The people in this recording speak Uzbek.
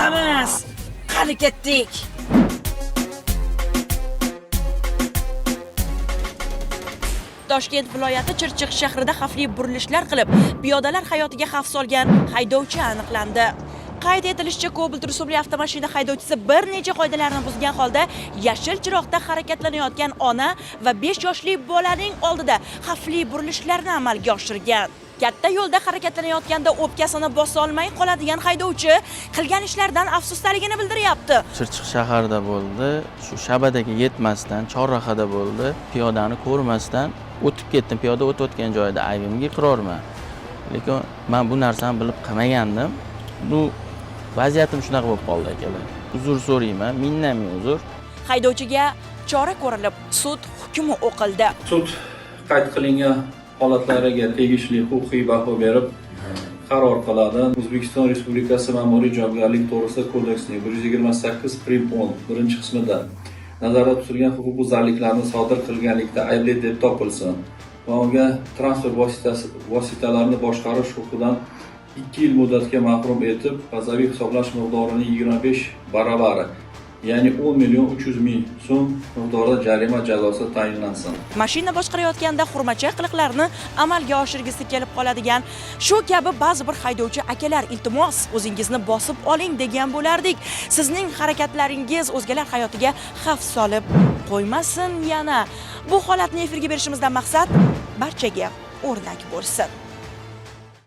bosamiz. Qani ketdik. Toshkent viloyati Chirchiq shahrida xavfli burilishlar qilib, piyodalar hayotiga xavf solgan haydovchi aniqlandi. Qayd etilishicha, Cobalt rusumli avtomashina haydovchisi bir necha qoidalarni buzgan holda yashil chiroqda harakatlanayotgan ona va 5 yoshli bolaning oldida xavfli burilishlarni amalga oshirgan. Katta yo'lda harakatlanayotganda o'pkasini bosa olmay qoladigan haydovchi qilgan ishlardan afsusdaligini bildiryapti. Chirchiq shaharida bo'ldi. Shu Shabadaga yetmasdan chorrahada bo'ldi. Piyodani ko'rmasdan o'tib ketdim. Piyoda o'tayotgan joyda aybimga iqrorman. Lekin men bu narsani bilib qilmagandim. Bu vaziyatim shunaqa bo'lib qoldi akalar. Uzr so'rayman, ming uzr. Haydovchiga chora ko'rilib, sud hukmi o'qildi. Sud qayd qilingan holatlarga tegishli huquqiy baho berib qaror qiladi. O'zbekiston Respublikasi Ma'muriy javobgarlik to'g'risida kodeksining 128 prim 10 birinchi qismida nazarda tutilgan huquqbuzarliklarni sodir qilganlikda aybli deb topilsin va unga transport vositalarini boshqarish huquqidan 2 yil muddatga mahrum etib, bazaviy hisoblash miqdorining 25 baravari, ya'ni 10.300.000 so'm miqdorida jarima jazosi tayinlansin. Mashina boshqarayotganda xurmacha qiliqlarni amalga oshirgisi kelib qoladigan shu kabi ba'zi bir haydovchi akalar, iltimos o'zingizni bosib oling degan bo'lardik. Sizning harakatlaringiz o'zgalar hayotiga xavf solib qo'ymasin yana. Bu holatni efirga berishimizdan maqsad barchaga o'rnak bo'lsin.